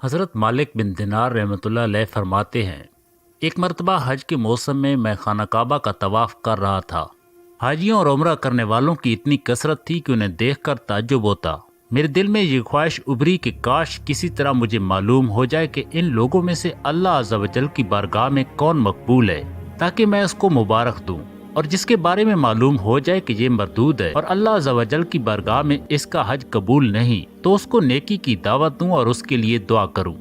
حضرت مالک بن دینار رحمۃ اللہ علیہ فرماتے ہیں، ایک مرتبہ حج کے موسم میں خانہ کعبہ کا طواف کر رہا تھا۔ حاجیوں اور عمرہ کرنے والوں کی اتنی کثرت تھی کہ انہیں دیکھ کر تعجب ہوتا۔ میرے دل میں یہ خواہش ابھری کہ کاش کسی طرح مجھے معلوم ہو جائے کہ ان لوگوں میں سے اللہ عز و جل کی بارگاہ میں کون مقبول ہے، تاکہ میں اس کو مبارک دوں، اور جس کے بارے میں معلوم ہو جائے کہ یہ مردود ہے اور اللہ عز و جل کی بارگاہ میں اس کا حج قبول نہیں، تو اس کو نیکی کی دعوت دوں اور اس کے لیے دعا کروں۔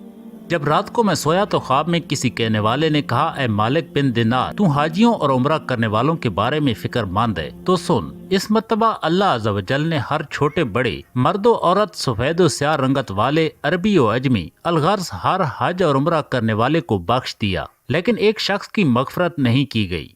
جب رات کو میں سویا تو خواب میں کسی کہنے والے نے کہا، اے مالک بن دینار، تو حاجیوں اور عمرہ کرنے والوں کے بارے میں فکر مند ہے تو سن، اس مرتبہ اللہ عز و جل نے ہر چھوٹے بڑے، مرد و عورت، سفید و سیاہ رنگت والے، عربی و عجمی، الغرض ہر حج اور عمرہ کرنے والے کو بخش دیا، لیکن ایک شخص کی مغفرت نہیں کی گئی۔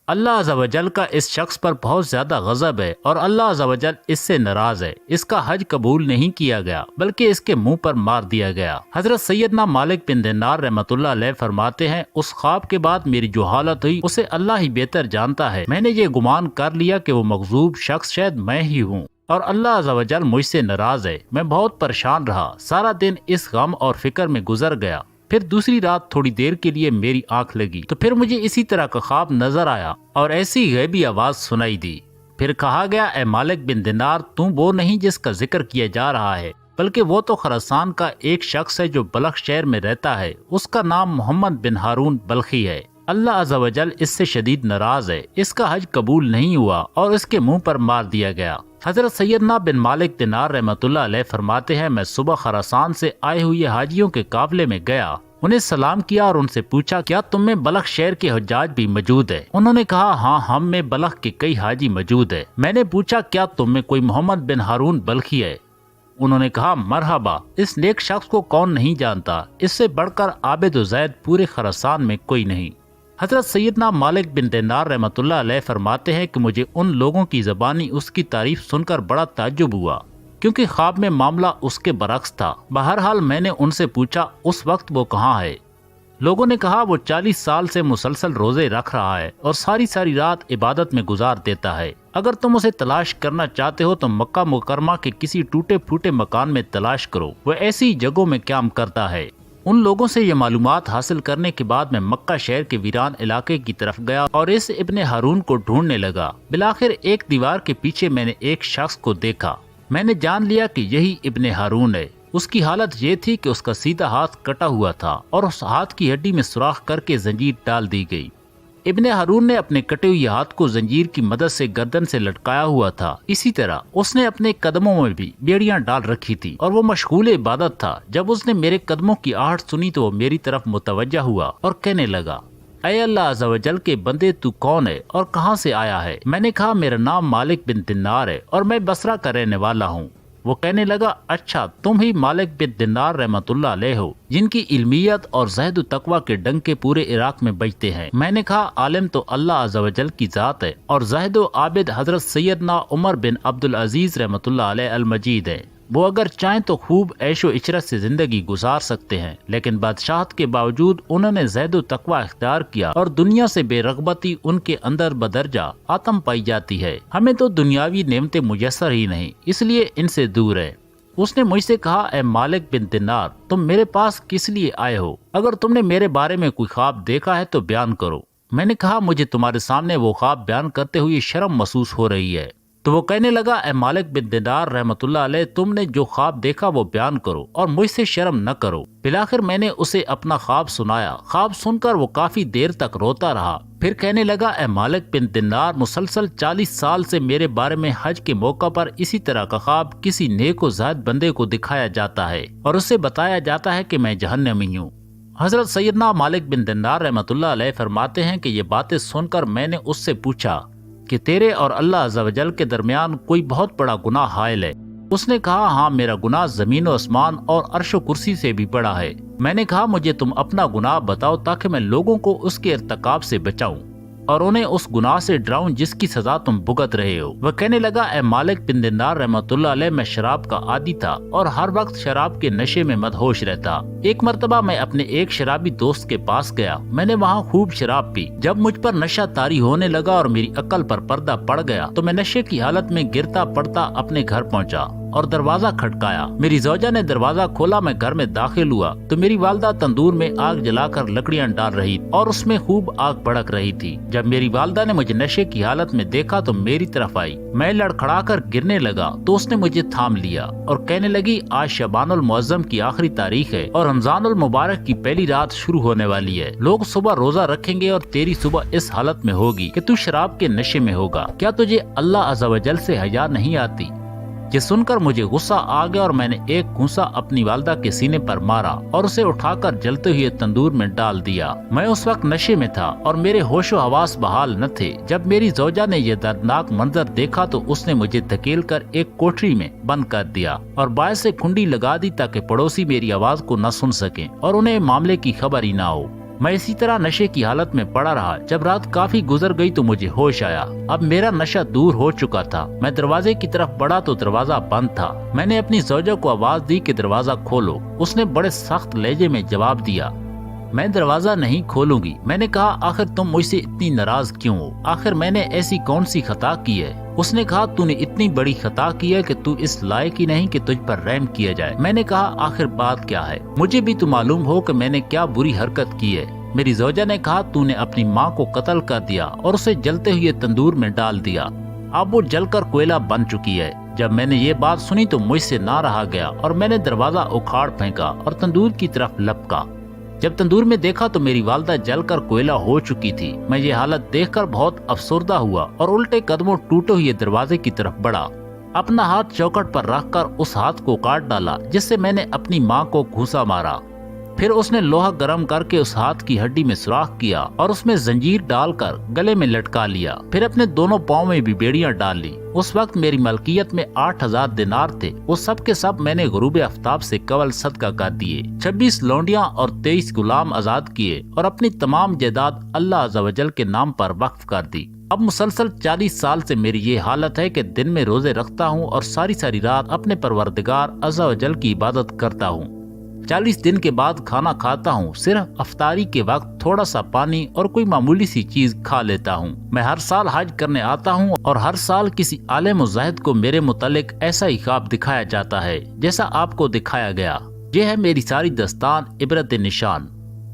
اللہ عز و جل کا اس شخص پر بہت زیادہ غضب ہے اور اللہ عز و جل اس سے ناراض ہے۔ اس کا حج قبول نہیں کیا گیا بلکہ اس کے منہ پر مار دیا گیا۔ حضرت سیدنا مالک بن دینار رحمۃ اللہ علیہ فرماتے ہیں، اس خواب کے بعد میری جو حالت ہوئی اسے اللہ ہی بہتر جانتا ہے۔ میں نے یہ گمان کر لیا کہ وہ مغضوب شخص شاید میں ہی ہوں اور اللہ عز و جل مجھ سے ناراض ہے۔ میں بہت پریشان رہا، سارا دن اس غم اور فکر میں گزر گیا۔ پھر دوسری رات تھوڑی دیر کے لیے میری آنکھ لگی تو پھر مجھے اسی طرح کا خواب نظر آیا اور ایسی غیبی آواز سنائی دی۔ پھر کہا گیا، اے مالک بن دینار، تم وہ نہیں جس کا ذکر کیا جا رہا ہے، بلکہ وہ تو خراسان کا ایک شخص ہے جو بلخ شہر میں رہتا ہے۔ اس کا نام محمد بن ہارون بلخی ہے۔ اللہ عز و جل اس سے شدید ناراض ہے، اس کا حج قبول نہیں ہوا اور اس کے منہ پر مار دیا گیا۔ حضرت سیدنا بن مالک دینار رحمۃ اللہ علیہ فرماتے ہیں، میں صبح خراسان سے آئے ہوئے حاجیوں کے قافلے میں گیا، انہیں سلام کیا اور ان سے پوچھا، کیا تم میں بلخ شہر کے حجاج بھی موجود ہے؟ انہوں نے کہا، ہاں، ہم میں بلخ کے کئی حاجی موجود ہے۔ میں نے پوچھا، کیا تم میں کوئی محمد بن ہارون بلخی ہے؟ انہوں نے کہا، مرحبا، اس نیک شخص کو کون نہیں جانتا، اس سے بڑھ کر عابد و زید پورے خراسان میں کوئی نہیں۔ حضرت سیدنا مالک بن دینار رحمۃ اللہ علیہ فرماتے ہیں کہ مجھے ان لوگوں کی زبانی اس کی تعریف سن کر بڑا تعجب ہوا، کیونکہ خواب میں معاملہ اس کے برعکس تھا۔ بہرحال میں نے ان سے پوچھا، اس وقت وہ کہاں ہے؟ لوگوں نے کہا، وہ 40 سال سے مسلسل روزے رکھ رہا ہے اور ساری رات عبادت میں گزار دیتا ہے۔ اگر تم اسے تلاش کرنا چاہتے ہو تو مکہ مکرمہ کے کسی ٹوٹے پھوٹے مکان میں تلاش کرو، وہ ایسی جگہوں میں قیام کرتا ہے۔ ان لوگوں سے یہ معلومات حاصل کرنے کے بعد میں مکہ شہر کے ویران علاقے کی طرف گیا اور اس ابن ہارون کو ڈھونڈنے لگا۔ بالآخر ایک دیوار کے پیچھے میں نے ایک شخص کو دیکھا۔ میں نے جان لیا کہ یہی ابن ہارون ہے۔ اس کی حالت یہ تھی کہ اس کا سیدھا ہاتھ کٹا ہوا تھا اور اس ہاتھ کی ہڈی میں سوراخ کر کے زنجیر ڈال دی گئی۔ ابن ہارون نے اپنے کٹے ہوئے ہاتھ کو زنجیر کی مدد سے گردن سے لٹکایا ہوا تھا۔ اسی طرح اس نے اپنے قدموں میں بھی بیڑیاں ڈال رکھی تھی اور وہ مشغول عبادت تھا۔ جب اس نے میرے قدموں کی آہٹ سنی تو وہ میری طرف متوجہ ہوا اور کہنے لگا، اے اللہ عز و جل کے بندے، تو کون ہے اور کہاں سے آیا ہے؟ میں نے کہا، میرا نام مالک بن دینار ہے اور میں بصرہ کا رہنے والا ہوں۔ وہ کہنے لگا، اچھا، تم ہی مالک بن دینار رحمۃ اللہ علیہ ہو، جن کی علمیت اور زہد و تقوی کے ڈنکے پورے عراق میں بجتے ہیں؟ میں نے کہا، عالم تو اللہ عز و جل کی ذات ہے اور زاہد و عابد حضرت سیدنا عمر بن عبد العزیز رحمۃ اللہ علیہ المجید ہے۔ وہ اگر چاہیں تو خوب عیش و عشرت سے زندگی گزار سکتے ہیں، لیکن بادشاہت کے باوجود انہوں نے زہد و تقوی اختیار کیا اور دنیا سے بے رغبتی ان کے اندر بدرجہ آتم پائی جاتی ہے۔ ہمیں تو دنیاوی نعمتیں میسر ہی نہیں، اس لیے ان سے دور ہے۔ اس نے مجھ سے کہا، اے مالک بن دینار، تم میرے پاس کس لیے آئے ہو؟ اگر تم نے میرے بارے میں کوئی خواب دیکھا ہے تو بیان کرو۔ میں نے کہا، مجھے تمہارے سامنے وہ خواب بیان کرتے ہوئے شرم محسوس ہو رہی ہے۔ تو وہ کہنے لگا، اے مالک بن دینار رحمۃ اللہ علیہ، تم نے جو خواب دیکھا وہ بیان کرو اور مجھ سے شرم نہ کرو۔ بالآخر میں نے اسے اپنا خواب سنایا۔ خواب سن کر وہ کافی دیر تک روتا رہا، پھر کہنے لگا، اے مالک بن دینار، مسلسل 40 سال سے میرے بارے میں حج کے موقع پر اسی طرح کا خواب کسی نیک و زاہد بندے کو دکھایا جاتا ہے اور اسے بتایا جاتا ہے کہ میں جہنمی ہوں۔ حضرت سیدنا مالک بن دینار رحمۃ اللہ علیہ فرماتے ہیں کہ یہ باتیں سن کر میں نے اس سے پوچھا کہ تیرے اور اللہ عز و جل کے درمیان کوئی بہت بڑا گناہ حائل ہے؟ اس نے کہا، ہاں، میرا گناہ زمین و آسمان اور عرش و کرسی سے بھی بڑا ہے۔ میں نے کہا، مجھے تم اپنا گناہ بتاؤ تاکہ میں لوگوں کو اس کے ارتکاب سے بچاؤں اور انہیں اس گناہ سے ڈراؤں جس کی سزا تم بھگت رہے ہو۔ وہ کہنے لگا، اے مالک بن دینار رحمۃ اللہ علیہ، میں شراب کا عادی تھا اور ہر وقت شراب کے نشے میں مدہوش رہتا۔ ایک مرتبہ میں اپنے ایک شرابی دوست کے پاس گیا، میں نے وہاں خوب شراب پی۔ جب مجھ پر نشہ طاری ہونے لگا اور میری عقل پر پردہ پڑ گیا تو میں نشے کی حالت میں گرتا پڑتا اپنے گھر پہنچا۔ اور دروازہ کھٹکایا۔ میری زوجہ نے دروازہ کھولا، میں گھر میں داخل ہوا تو میری والدہ تندور میں آگ جلا کر لکڑیاں ڈال رہی اور اس میں خوب آگ بھڑک رہی تھی۔ جب میری والدہ نے مجھے نشے کی حالت میں دیکھا تو میری طرف آئی، میں لڑکھڑا کر گرنے لگا تو اس نے مجھے تھام لیا اور کہنے لگی آج شعبان المعظم کی آخری تاریخ ہے اور رمضان المبارک کی پہلی رات شروع ہونے والی ہے۔ لوگ صبح روزہ رکھیں گے اور تیری صبح اس حالت میں ہوگی کہ تو شراب کے نشے میں ہوگا، کیا تجھے اللہ عز و جل سے حیا نہیں آتی؟ یہ سن کر مجھے غصہ آ گیا اور میں نے ایک گھونسا اپنی والدہ کے سینے پر مارا اور اسے اٹھا کر جلتے ہوئے تندور میں ڈال دیا۔ میں اس وقت نشے میں تھا اور میرے ہوش و حواس بحال نہ تھے۔ جب میری زوجہ نے یہ دردناک منظر دیکھا تو اس نے مجھے دھکیل کر ایک کوٹری میں بند کر دیا اور باعث سے کنڈی لگا دی تاکہ پڑوسی میری آواز کو نہ سن سکیں اور انہیں معاملے کی خبر ہی نہ ہو۔ میں اسی طرح نشے کی حالت میں پڑا رہا۔ جب رات کافی گزر گئی تو مجھے ہوش آیا۔ اب میرا نشہ دور ہو چکا تھا۔ میں دروازے کی طرف بڑھا تو دروازہ بند تھا۔ میں نے اپنی زوجہ کو آواز دی کہ دروازہ کھولو۔ اس نے بڑے سخت لہجے میں جواب دیا، میں دروازہ نہیں کھولوں گی۔ میں نے کہا آخر تم مجھ سے اتنی ناراض کیوں ہو؟ آخر میں نے ایسی کون سی خطا کی ہے؟ اس نے کہا تو نے اتنی بڑی خطا کی ہے کہ تو اس لائق ہی نہیں کہ تجھ پر رحم کیا جائے۔ میں نے کہا آخر بات کیا ہے؟ مجھے بھی تو معلوم ہو کہ میں نے کیا بری حرکت کی ہے۔ میری زوجہ نے کہا تو نے اپنی ماں کو قتل کر دیا اور اسے جلتے ہوئے تندور میں ڈال دیا۔ اب وہ جل کر کوئلہ بن چکی ہے۔ جب میں نے یہ بات سنی تو مجھ سے نہ رہا گیا اور میں نے دروازہ اکھاڑ پھینکا اور تندور کی طرف لپکا۔ جب تندور میں دیکھا تو میری والدہ جل کر کوئلہ ہو چکی تھی۔ میں یہ حالت دیکھ کر بہت افسردہ ہوا اور الٹے قدموں ٹوٹے ہوئے دروازے کی طرف بڑھا۔ اپنا ہاتھ چوکھٹ پر رکھ کر اس ہاتھ کو کاٹ ڈالا جس سے میں نے اپنی ماں کو گھونسا مارا۔ پھر اس نے لوہا گرم کر کے اس ہاتھ کی ہڈی میں سوراخ کیا اور اس میں زنجیر ڈال کر گلے میں لٹکا لیا۔ پھر اپنے دونوں پاؤں میں بھی بیڑیاں ڈال لی۔ اس وقت میری ملکیت میں 8,000 دینار تھے۔ وہ سب کے سب میں نے غروب آفتاب سے قبل صدقہ کر دیے۔ 26 لونڈیاں اور 23 غلام آزاد کیے اور اپنی تمام جائیداد اللہ عز و جل کے نام پر وقف کر دی۔ اب مسلسل 40 سال سے میری یہ حالت ہے کہ دن میں روزے رکھتا ہوں اور ساری رات اپنے پروردگار عز و جل کی عبادت کرتا ہوں۔ 40 دن کے بعد کھانا کھاتا ہوں، صرف افطاری کے وقت تھوڑا سا پانی اور کوئی معمولی سی چیز کھا لیتا ہوں۔ میں ہر سال حج کرنے آتا ہوں اور ہر سال کسی عالم و زاہد کو میرے متعلق ایسا ہی خواب دکھایا جاتا ہے جیسا آپ کو دکھایا گیا۔ یہ ہے میری ساری داستان عبرت نشان۔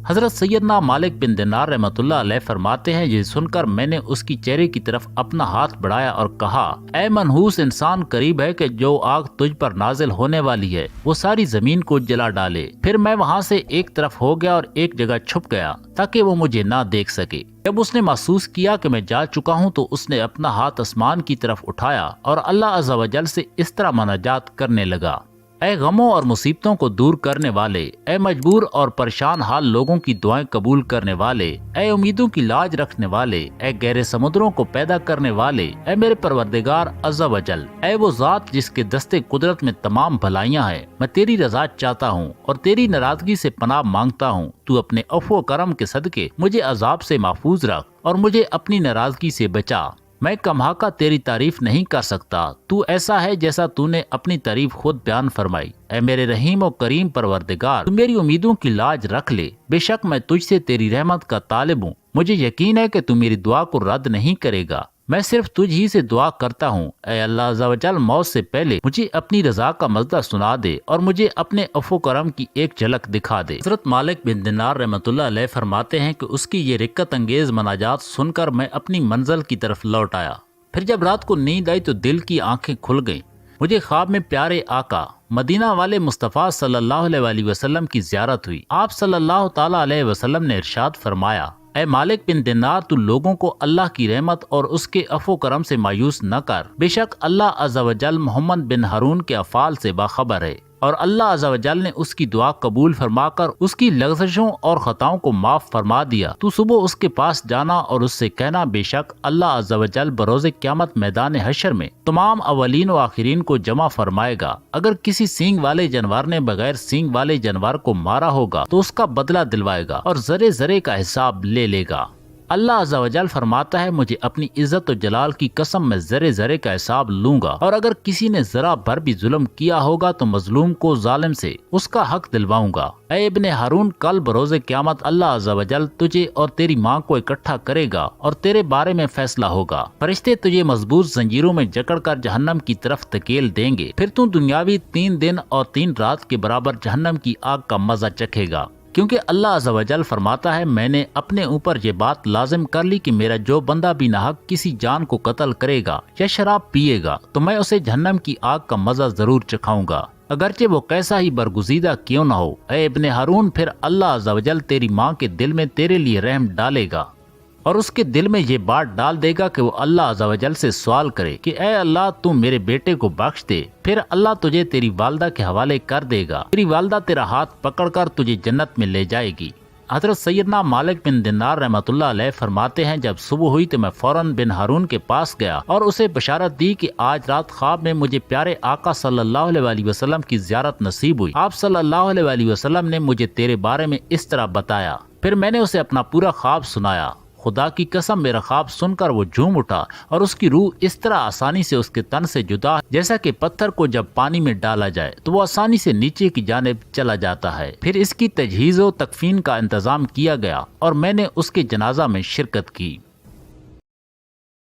حضرت سیدنا مالک بن دینار رحمۃ اللہ علیہ فرماتے ہیں، یہ سن کر میں نے اس کی چہرے کی طرف اپنا ہاتھ بڑھایا اور کہا، اے منحوس انسان، قریب ہے کہ جو آگ تجھ پر نازل ہونے والی ہے وہ ساری زمین کو جلا ڈالے۔ پھر میں وہاں سے ایک طرف ہو گیا اور ایک جگہ چھپ گیا تاکہ وہ مجھے نہ دیکھ سکے۔ جب اس نے محسوس کیا کہ میں جا چکا ہوں تو اس نے اپنا ہاتھ آسمان کی طرف اٹھایا اور اللہ عز و جل سے اس طرح مناجات کرنے لگا، اے غموں اور مصیبتوں کو دور کرنے والے، اے مجبور اور پریشان حال لوگوں کی دعائیں قبول کرنے والے، اے امیدوں کی لاج رکھنے والے، اے گہرے سمندروں کو پیدا کرنے والے، اے میرے پروردگار عز و جل، اے وہ ذات جس کے دستے قدرت میں تمام بھلائیاں ہیں، میں تیری رضا چاہتا ہوں اور تیری ناراضگی سے پناہ مانگتا ہوں۔ تو اپنے عفو و کرم کے صدقے مجھے عذاب سے محفوظ رکھ اور مجھے اپنی ناراضگی سے بچا۔ میں کمہاکا تیری تعریف نہیں کر سکتا، تو ایسا ہے جیسا تو نے اپنی تعریف خود بیان فرمائی۔ اے میرے رحیم و کریم پروردگار، تو میری امیدوں کی لاج رکھ لے۔ بے شک میں تجھ سے تیری رحمت کا طالب ہوں، مجھے یقین ہے کہ تو میری دعا کو رد نہیں کرے گا۔ میں صرف تجھ ہی سے دعا کرتا ہوں، اے اللہ عز و جل، موت سے پہلے مجھے اپنی رضا کا مزدہ سنا دے اور مجھے اپنے عفو کرم کی ایک جھلک دکھا دے۔ حضرت مالک بن دینار رحمۃ اللہ علیہ فرماتے ہیں کہ اس کی یہ رقت انگیز مناجات سن کر میں اپنی منزل کی طرف لوٹ آیا۔ پھر جب رات کو نیند آئی تو دل کی آنکھیں کھل گئیں۔ مجھے خواب میں پیارے آقا مدینہ والے مصطفیٰ صلی اللہ علیہ وسلم کی زیارت ہوئی۔ آپ صلی اللہ تعالی علیہ وسلم نے ارشاد فرمایا، اے مالک بن دینار، تو لوگوں کو اللہ کی رحمت اور اس کے عفو کرم سے مایوس نہ کر۔ بے شک اللہ عز و جل محمد بن ہارون کے افعال سے باخبر ہے اور اللہ عز و جل نے اس کی دعا قبول فرما کر اس کی لغزشوں اور خطاؤں کو معاف فرما دیا۔ تو صبح اس کے پاس جانا اور اس سے کہنا، بے شک اللہ عز و جل بروز قیامت میدان حشر میں تمام اولین و آخرین کو جمع فرمائے گا۔ اگر کسی سینگ والے جانور نے بغیر سینگ والے جانور کو مارا ہوگا تو اس کا بدلہ دلوائے گا اور ذرے ذرے کا حساب لے لے گا۔ اللہ عز و جل فرماتا ہے مجھے اپنی عزت و جلال کی قسم میں ذرے ذرے کا حساب لوں گا، اور اگر کسی نے ذرا بھر بھی ظلم کیا ہوگا تو مظلوم کو ظالم سے اس کا حق دلواؤں گا۔ اے ابن ہارون، کل بروز قیامت اللہ عز و جل تجھے اور تیری ماں کو اکٹھا کرے گا اور تیرے بارے میں فیصلہ ہوگا۔ فرشتے تجھے مضبوط زنجیروں میں جکڑ کر جہنم کی طرف دھکیل دیں گے، پھر تو دنیاوی 3 دن اور 3 رات کے برابر جہنم کی آگ کا مزہ چکھے گا، کیونکہ اللہ عز و جل فرماتا ہے میں نے اپنے اوپر یہ بات لازم کر لی کہ میرا جو بندہ بھی ناحق کسی جان کو قتل کرے گا یا شراب پیے گا تو میں اسے جہنم کی آگ کا مزہ ضرور چکھاؤں گا، اگرچہ وہ کیسا ہی برگزیدہ کیوں نہ ہو۔ اے ابن ہارون، پھر اللہ عز و جل تیری ماں کے دل میں تیرے لیے رحم ڈالے گا اور اس کے دل میں یہ بات ڈال دے گا کہ وہ اللہ عز و جل سے سوال کرے کہ اے اللہ تو میرے بیٹے کو بخش دے، پھر اللہ تجھے تیری والدہ کے حوالے کر دے گا، تیری والدہ تیرا ہاتھ پکڑ کر تجھے جنت میں لے جائے گی۔ حضرت سیدنا مالک بن دینار رحمۃ اللہ علیہ فرماتے ہیں جب صبح ہوئی تو میں فوراً بن ہارون کے پاس گیا اور اسے بشارت دی کہ آج رات خواب میں مجھے پیارے آقا صلی اللہ علیہ وسلم کی زیارت نصیب ہوئی۔ آپ صلی اللہ علیہ وسلم نے مجھے تیرے بارے میں اس طرح بتایا، پھر میں نے اسے اپنا پورا خواب سنایا۔ خدا کی قسم میرا خواب سن کر وہ جھوم اٹھا اور اس کی روح اس طرح آسانی سے اس کے تن سے جدا جیسا کہ پتھر کو جب پانی میں ڈالا جائے تو وہ آسانی سے نیچے کی جانب چلا جاتا ہے۔ پھر اس کی تجہیز و تکفین کا انتظام کیا گیا اور میں نے اس کے جنازہ میں شرکت کی۔